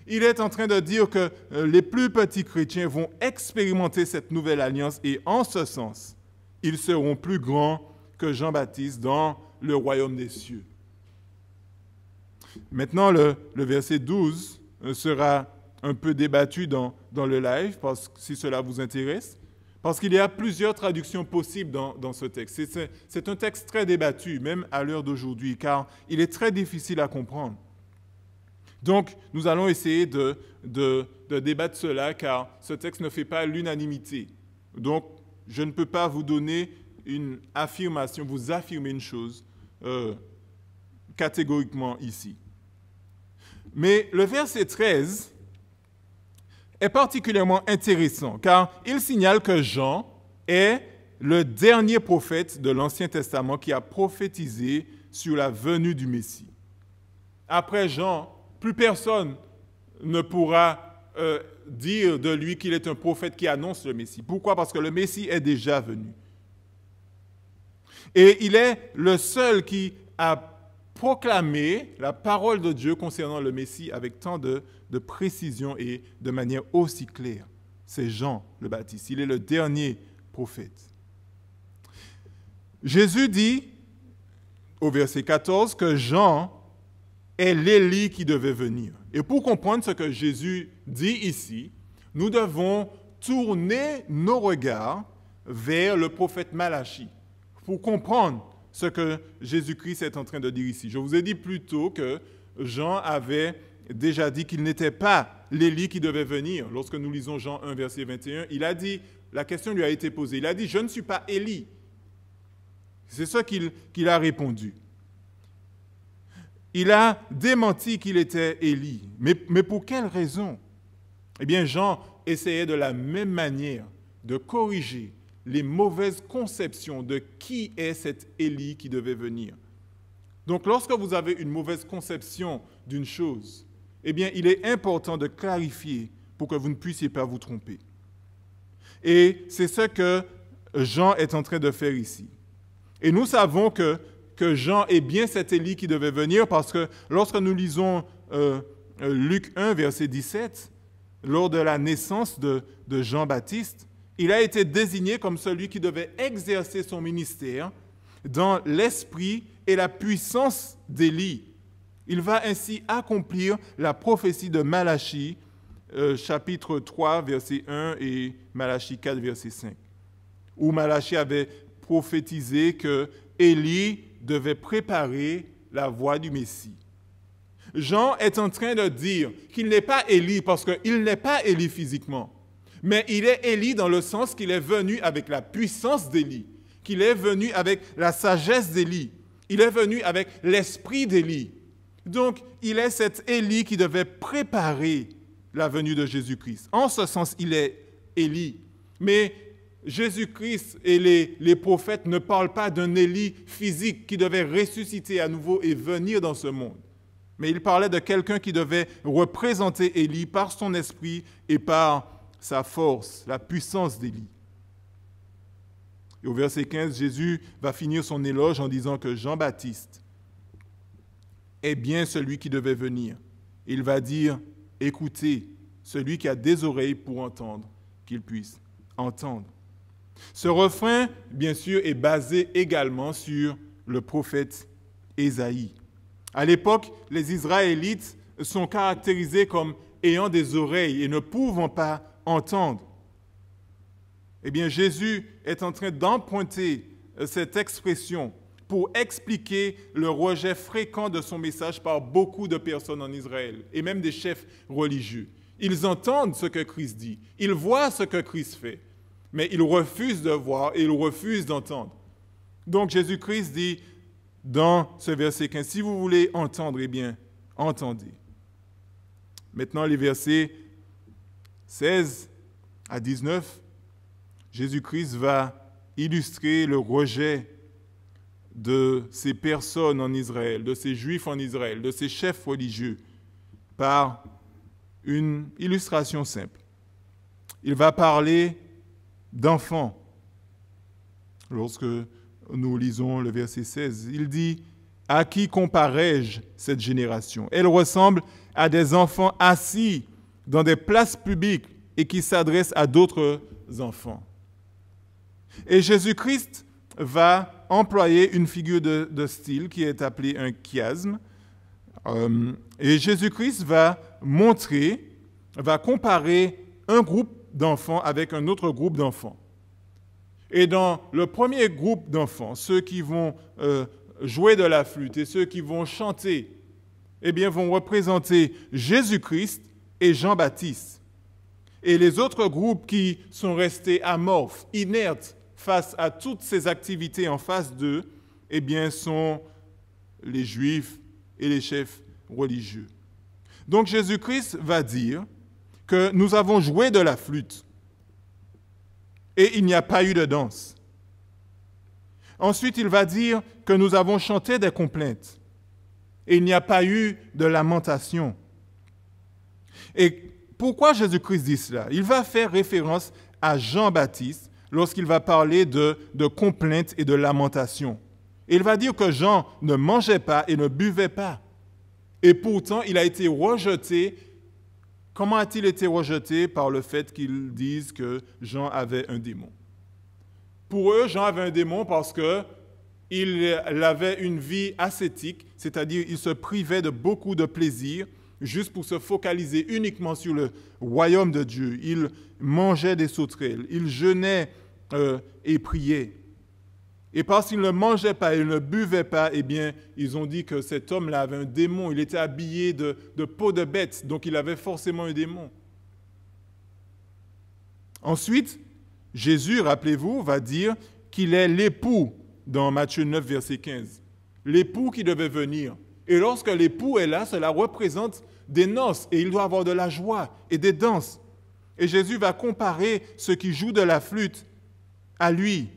Il est en train de dire que les plus petits chrétiens vont expérimenter cette nouvelle alliance et en ce sens, ils seront plus grands que Jean-Baptiste dans le royaume des cieux. Maintenant, le verset 12 sera un peu débattu dans le live, si cela vous intéresse, parce qu'il y a plusieurs traductions possibles dans ce texte. C'est un texte très débattu, même à l'heure d'aujourd'hui, car il est très difficile à comprendre. Donc, nous allons essayer de débattre cela, car ce texte ne fait pas l'unanimité. Donc, je ne peux pas vous donner une affirmation, vous affirmer une chose catégoriquement ici. Mais le verset 13 est particulièrement intéressant, car il signale que Jean est le dernier prophète de l'Ancien Testament qui a prophétisé sur la venue du Messie. Après Jean, plus personne ne pourra dire de lui qu'il est un prophète qui annonce le Messie. Pourquoi? Parce que le Messie est déjà venu. Et il est le seul qui a proclamé la parole de Dieu concernant le Messie avec tant de précision et de manière aussi claire. C'est Jean le Baptiste. Il est le dernier prophète. Jésus dit au verset 14 que Jean est l'Élie qui devait venir. Et pour comprendre ce que Jésus dit ici, nous devons tourner nos regards vers le prophète Malachie pour comprendre ce que Jésus-Christ est en train de dire ici. Je vous ai dit plus tôt que Jean avait déjà dit qu'il n'était pas l'Élie qui devait venir. Lorsque nous lisons Jean 1, verset 21, il a dit, la question lui a été posée, il a dit « Je ne suis pas Élie ». C'est ce qu'il a répondu. Il a démenti qu'il était Élie. Mais pour quelle raison? Eh bien, Jean essayait de la même manière de corriger les mauvaises conceptions de qui est cet Élie qui devait venir. Donc, lorsque vous avez une mauvaise conception d'une chose, eh bien, il est important de clarifier pour que vous ne puissiez pas vous tromper. Et c'est ce que Jean est en train de faire ici. Et nous savons que Jean est bien cet Élie qui devait venir parce que lorsque nous lisons Luc 1, verset 17, lors de la naissance de Jean-Baptiste, il a été désigné comme celui qui devait exercer son ministère dans l'esprit et la puissance d'Élie. Il va ainsi accomplir la prophétie de Malachie, chapitre 3, verset 1 et Malachie 4, verset 5, où Malachie avait prophétisé que Élie devait préparer la voie du Messie. Jean est en train de dire qu'il n'est pas Élie parce qu'il n'est pas Élie physiquement, mais il est Élie dans le sens qu'il est venu avec la puissance d'Élie, qu'il est venu avec la sagesse d'Élie, il est venu avec l'esprit d'Élie. Donc, il est cet Élie qui devait préparer la venue de Jésus-Christ. En ce sens, il est Élie. Mais Jésus-Christ et les prophètes ne parlent pas d'un Élie physique qui devait ressusciter à nouveau et venir dans ce monde. Mais ils parlaient de quelqu'un qui devait représenter Élie par son esprit et par sa force, la puissance d'Élie. Et au verset 15, Jésus va finir son éloge en disant que Jean-Baptiste est bien celui qui devait venir. Il va dire, écoutez, celui qui a des oreilles pour entendre, qu'il puisse entendre. Ce refrain, bien sûr, est basé également sur le prophète Ésaïe. À l'époque, les Israélites sont caractérisés comme ayant des oreilles et ne pouvant pas entendre. Eh bien, Jésus est en train d'emprunter cette expression pour expliquer le rejet fréquent de son message par beaucoup de personnes en Israël, et même des chefs religieux. Ils entendent ce que Christ dit, ils voient ce que Christ fait, mais ils refusent de voir et ils refusent d'entendre. Donc Jésus-Christ dit dans ce verset 15, si vous voulez entendre, eh bien, entendez. Maintenant, les versets 16 à 19, Jésus-Christ va illustrer le rejet de ces personnes en Israël, de ces Juifs en Israël, de ces chefs religieux, par une illustration simple. Il va parler d'enfants. Lorsque nous lisons le verset 16, il dit « À qui comparais-je cette génération? Elle ressemble à des enfants assis dans des places publiques et qui s'adressent à d'autres enfants. » Et Jésus-Christ va employer une figure de style qui est appelée un chiasme. Et Jésus-Christ va montrer va comparer un groupe d'enfants avec un autre groupe d'enfants. Et dans le premier groupe d'enfants, ceux qui vont jouer de la flûte et ceux qui vont chanter, eh bien, vont représenter Jésus-Christ et Jean-Baptiste. Et les autres groupes qui sont restés amorphes, inertes face à toutes ces activités en face d'eux, eh bien, sont les Juifs et les chefs religieux. Donc Jésus-Christ va dire que nous avons joué de la flûte et il n'y a pas eu de danse. Ensuite, il va dire que nous avons chanté des complaintes et il n'y a pas eu de lamentation. Et pourquoi Jésus-Christ dit cela? Il va faire référence à Jean-Baptiste lorsqu'il va parler de complaintes et de lamentation. Et il va dire que Jean ne mangeait pas et ne buvait pas. Et pourtant, il a été rejeté. Comment a-t-il été rejeté? Par le fait qu'ils disent que Jean avait un démon. Pour eux, Jean avait un démon parce qu'il avait une vie ascétique, c'est-à-dire il se privait de beaucoup de plaisir juste pour se focaliser uniquement sur le royaume de Dieu. Il mangeait des sauterelles, il jeûnait et priait. Et parce qu'il ne mangeait pas, il ne buvait pas, eh bien, ils ont dit que cet homme-là avait un démon. Il était habillé de peau de bête, donc il avait forcément un démon. Ensuite, Jésus, rappelez-vous, va dire qu'il est l'époux dans Matthieu 9, verset 15. L'époux qui devait venir. Et lorsque l'époux est là, cela représente des noces et il doit avoir de la joie et des danses. Et Jésus va comparer ceux qui jouent de la flûte à lui.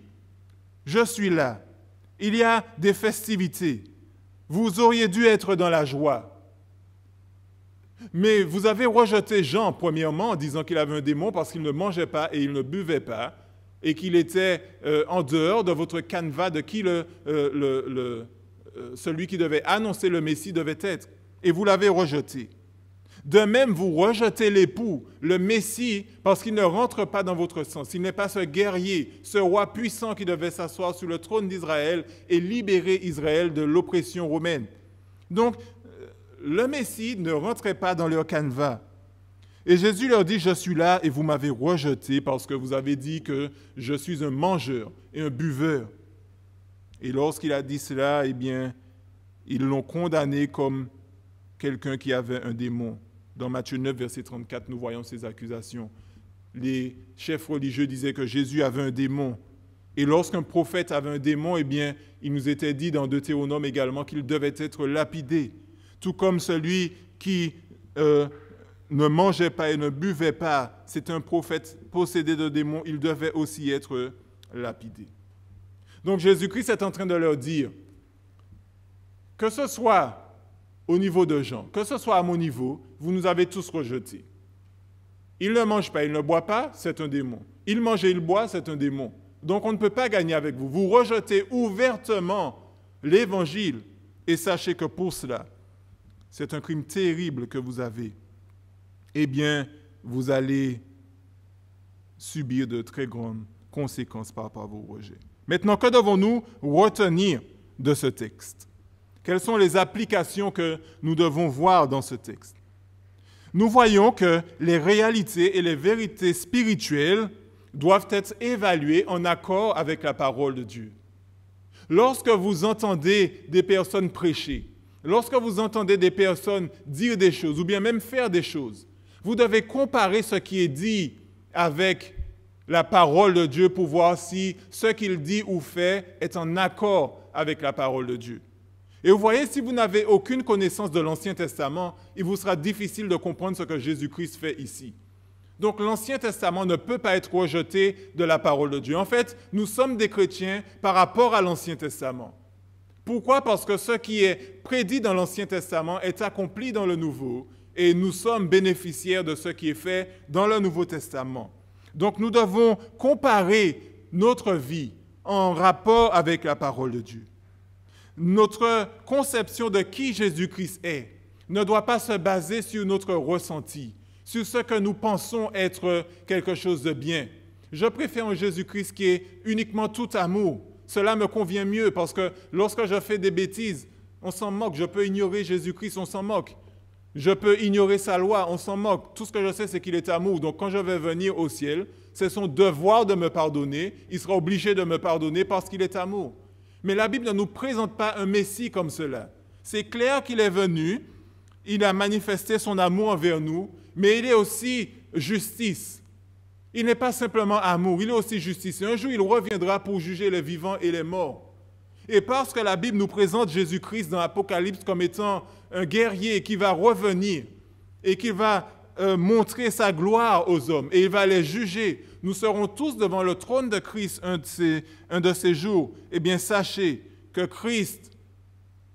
Je suis là. Il y a des festivités. Vous auriez dû être dans la joie. Mais vous avez rejeté Jean, premièrement, en disant qu'il avait un démon parce qu'il ne mangeait pas et il ne buvait pas, et qu'il était en dehors de votre canevas de qui celui qui devait annoncer le Messie devait être. Et vous l'avez rejeté. De même, vous rejetez l'époux, le Messie, parce qu'il ne rentre pas dans votre sens. Il n'est pas ce guerrier, ce roi puissant qui devait s'asseoir sur le trône d'Israël et libérer Israël de l'oppression romaine. Donc, le Messie ne rentrait pas dans leur canevas. Et Jésus leur dit, je suis là et vous m'avez rejeté parce que vous avez dit que je suis un mangeur et un buveur. Et lorsqu'il a dit cela, eh bien, ils l'ont condamné comme quelqu'un qui avait un démon. Dans Matthieu 9, verset 34, nous voyons ces accusations. Les chefs religieux disaient que Jésus avait un démon. Et lorsqu'un prophète avait un démon, eh bien, il nous était dit dans Deutéronome également qu'il devait être lapidé. Tout comme celui qui ne mangeait pas et ne buvait pas, c'est un prophète possédé de démons, il devait aussi être lapidé. Donc Jésus-Christ est en train de leur dire, que ce soit au niveau de Jean, que ce soit à mon niveau, vous nous avez tous rejetés. Il ne mange pas, il ne boit pas, c'est un démon. Il mange et il boit, c'est un démon. Donc on ne peut pas gagner avec vous. Vous rejetez ouvertement l'Évangile et sachez que pour cela, c'est un crime terrible que vous avez. Eh bien, vous allez subir de très grandes conséquences par rapport à vos rejets. Maintenant, que devons-nous retenir de ce texte? Quelles sont les applications que nous devons voir dans ce texte? Nous voyons que les réalités et les vérités spirituelles doivent être évaluées en accord avec la parole de Dieu. Lorsque vous entendez des personnes prêcher, lorsque vous entendez des personnes dire des choses ou bien même faire des choses, vous devez comparer ce qui est dit avec la parole de Dieu pour voir si ce qu'il dit ou fait est en accord avec la parole de Dieu. Et vous voyez, si vous n'avez aucune connaissance de l'Ancien Testament, il vous sera difficile de comprendre ce que Jésus-Christ fait ici. Donc l'Ancien Testament ne peut pas être rejeté de la parole de Dieu. En fait, nous sommes des chrétiens par rapport à l'Ancien Testament. Pourquoi? Parce que ce qui est prédit dans l'Ancien Testament est accompli dans le Nouveau et nous sommes bénéficiaires de ce qui est fait dans le Nouveau Testament. Donc nous devons comparer notre vie en rapport avec la parole de Dieu. Notre conception de qui Jésus-Christ est ne doit pas se baser sur notre ressenti, sur ce que nous pensons être quelque chose de bien. Je préfère un Jésus-Christ qui est uniquement tout amour. Cela me convient mieux parce que lorsque je fais des bêtises, on s'en moque. Je peux ignorer Jésus-Christ, on s'en moque. Je peux ignorer sa loi, on s'en moque. Tout ce que je sais, c'est qu'il est amour. Donc quand je vais venir au ciel, c'est son devoir de me pardonner. Il sera obligé de me pardonner parce qu'il est amour. Mais la Bible ne nous présente pas un Messie comme cela. C'est clair qu'il est venu, il a manifesté son amour envers nous, mais il est aussi justice. Il n'est pas simplement amour, il est aussi justice. Et un jour, il reviendra pour juger les vivants et les morts. Et parce que la Bible nous présente Jésus-Christ dans l'Apocalypse comme étant un guerrier qui va revenir et qui va montrer sa gloire aux hommes et il va les juger, nous serons tous devant le trône de Christ un de ces jours. Eh bien, sachez que Christ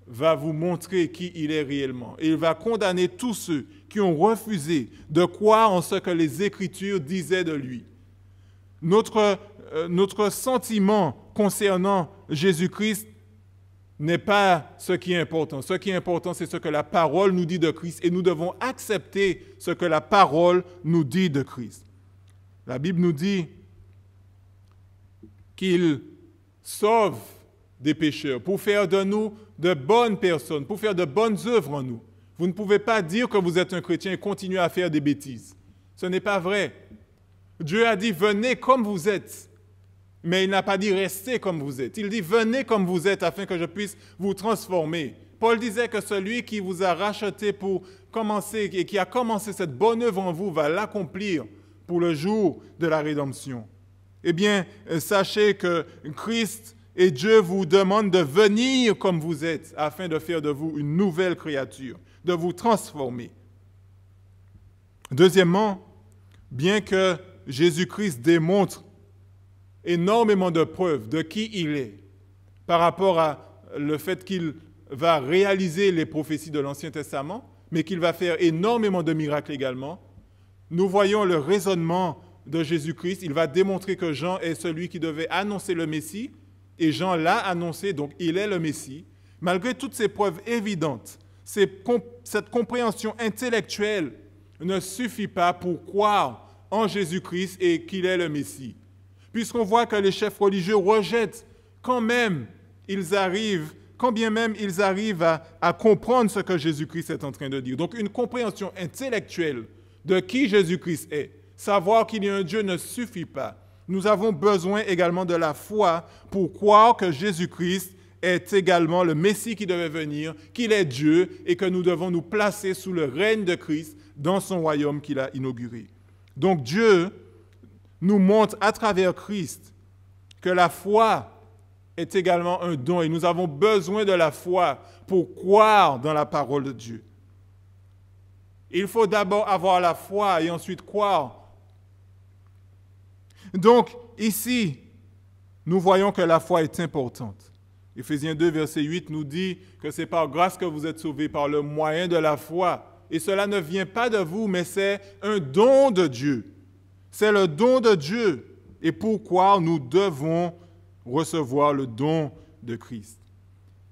va vous montrer qui il est réellement. Et il va condamner tous ceux qui ont refusé de croire en ce que les Écritures disaient de lui. Notre sentiment concernant Jésus-Christ n'est pas ce qui est important. Ce qui est important, c'est ce que la parole nous dit de Christ et nous devons accepter ce que la parole nous dit de Christ. La Bible nous dit qu'il sauve des pécheurs pour faire de nous de bonnes personnes, pour faire de bonnes œuvres en nous. Vous ne pouvez pas dire que vous êtes un chrétien et continuer à faire des bêtises. Ce n'est pas vrai. Dieu a dit « venez comme vous êtes ». Mais il n'a pas dit « restez comme vous êtes ». Il dit « venez comme vous êtes afin que je puisse vous transformer ». Paul disait que celui qui vous a racheté pour commencer et qui a commencé cette bonne œuvre en vous va l'accomplir pour le jour de la rédemption. Eh bien, sachez que Christ et Dieu vous demandent de venir comme vous êtes afin de faire de vous une nouvelle créature, de vous transformer. Deuxièmement, bien que Jésus-Christ démontre énormément de preuves de qui il est par rapport à le fait qu'il va réaliser les prophéties de l'Ancien Testament, mais qu'il va faire énormément de miracles également, nous voyons le raisonnement de Jésus-Christ. Il va démontrer que Jean est celui qui devait annoncer le Messie, et Jean l'a annoncé, donc il est le Messie. Malgré toutes ces preuves évidentes, cette compréhension intellectuelle ne suffit pas pour croire en Jésus-Christ et qu'il est le Messie. Puisqu'on voit que les chefs religieux rejettent quand bien même ils arrivent à comprendre ce que Jésus-Christ est en train de dire. Donc une compréhension intellectuelle de qui Jésus-Christ est, savoir qu'il y a un Dieu ne suffit pas. Nous avons besoin également de la foi pour croire que Jésus-Christ est également le Messie qui devait venir, qu'il est Dieu et que nous devons nous placer sous le règne de Christ dans son royaume qu'il a inauguré. Donc Dieu nous montre à travers Christ que la foi est également un don et nous avons besoin de la foi pour croire dans la parole de Dieu. Il faut d'abord avoir la foi et ensuite croire. Donc, ici, nous voyons que la foi est importante. Éphésiens 2, verset 8 nous dit que c'est par grâce que vous êtes sauvés par le moyen de la foi. Et cela ne vient pas de vous, mais c'est un don de Dieu. C'est le don de Dieu. Et pour croire, nous devons recevoir le don de Christ.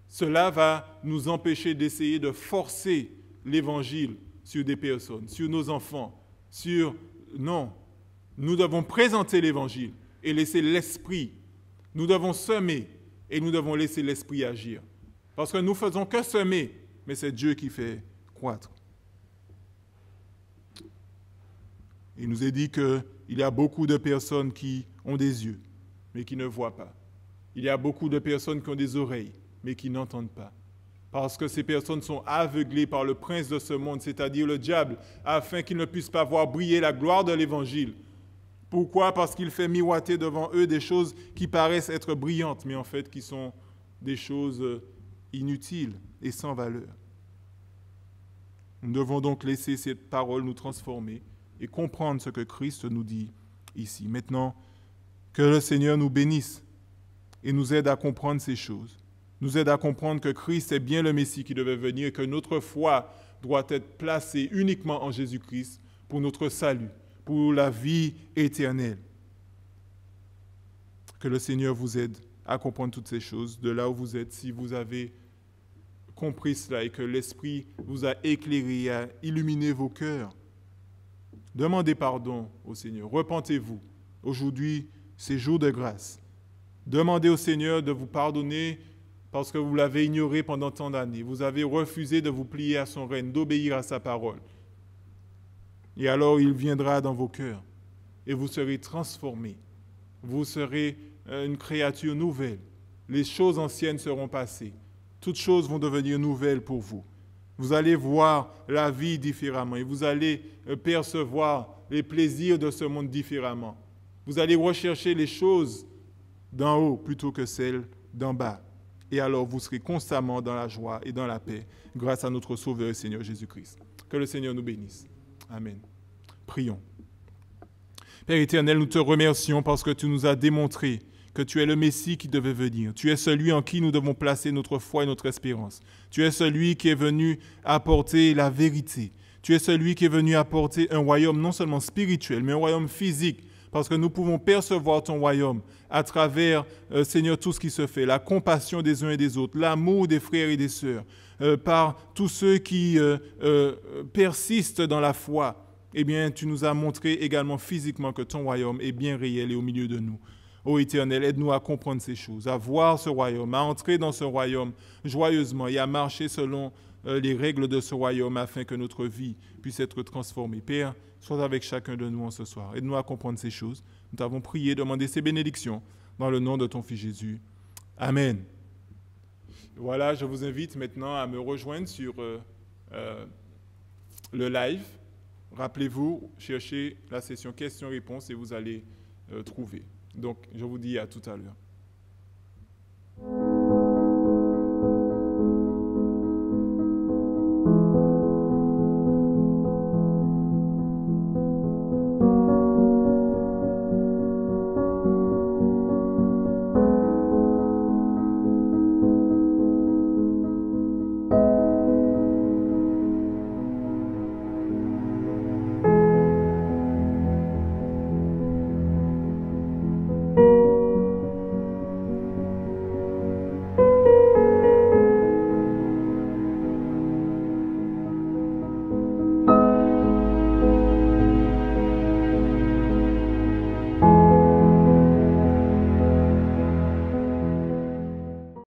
Cela va nous empêcher d'essayer de forcer l'Évangile sur des personnes, sur nos enfants, Non. Nous devons présenter l'Évangile et laisser l'Esprit. Nous devons semer et nous devons laisser l'Esprit agir. Parce que nous ne faisons que semer, mais c'est Dieu qui fait croître. Il nous est dit qu'il y a beaucoup de personnes qui ont des yeux, mais qui ne voient pas. Il y a beaucoup de personnes qui ont des oreilles, mais qui n'entendent pas. Parce que ces personnes sont aveuglées par le prince de ce monde, c'est-à-dire le diable, afin qu'ils ne puissent pas voir briller la gloire de l'Évangile. Pourquoi? Parce qu'il fait miroiter devant eux des choses qui paraissent être brillantes, mais en fait qui sont des choses inutiles et sans valeur. Nous devons donc laisser cette parole nous transformer et comprendre ce que Christ nous dit ici. Maintenant, que le Seigneur nous bénisse et nous aide à comprendre ces choses. Nous aide à comprendre que Christ est bien le Messie qui devait venir et que notre foi doit être placée uniquement en Jésus-Christ pour notre salut, pour la vie éternelle. Que le Seigneur vous aide à comprendre toutes ces choses de là où vous êtes, si vous avez compris cela et que l'Esprit vous a éclairé et a illuminé vos cœurs. Demandez pardon au Seigneur. Repentez-vous. Aujourd'hui, c'est jour de grâce. Demandez au Seigneur de vous pardonner parce que vous l'avez ignoré pendant tant d'années. Vous avez refusé de vous plier à son règne, d'obéir à sa parole. Et alors il viendra dans vos cœurs et vous serez transformés. Vous serez une créature nouvelle. Les choses anciennes seront passées. Toutes choses vont devenir nouvelles pour vous. Vous allez voir la vie différemment et vous allez percevoir les plaisirs de ce monde différemment. Vous allez rechercher les choses d'en haut plutôt que celles d'en bas. Et alors vous serez constamment dans la joie et dans la paix grâce à notre Sauveur et Seigneur Jésus-Christ. Que le Seigneur nous bénisse. Amen. Prions. Père éternel, nous te remercions parce que tu nous as démontré que tu es le Messie qui devait venir. Tu es celui en qui nous devons placer notre foi et notre espérance. Tu es celui qui est venu apporter la vérité. Tu es celui qui est venu apporter un royaume non seulement spirituel, mais un royaume physique, parce que nous pouvons percevoir ton royaume à travers, Seigneur, tout ce qui se fait, la compassion des uns et des autres, l'amour des frères et des sœurs, par tous ceux qui persistent dans la foi. Eh bien, tu nous as montré également physiquement que ton royaume est bien réel et au milieu de nous. Ô Éternel, aide-nous à comprendre ces choses, à voir ce royaume, à entrer dans ce royaume joyeusement et à marcher selon les règles de ce royaume afin que notre vie puisse être transformée. Père, sois avec chacun de nous en ce soir. Aide-nous à comprendre ces choses. Nous t'avons prié, demandé ces bénédictions dans le nom de ton Fils Jésus. Amen. Voilà, je vous invite maintenant à me rejoindre sur le live. Rappelez-vous, cherchez la session questions-réponses et vous allez trouver. Donc, je vous dis à tout à l'heure.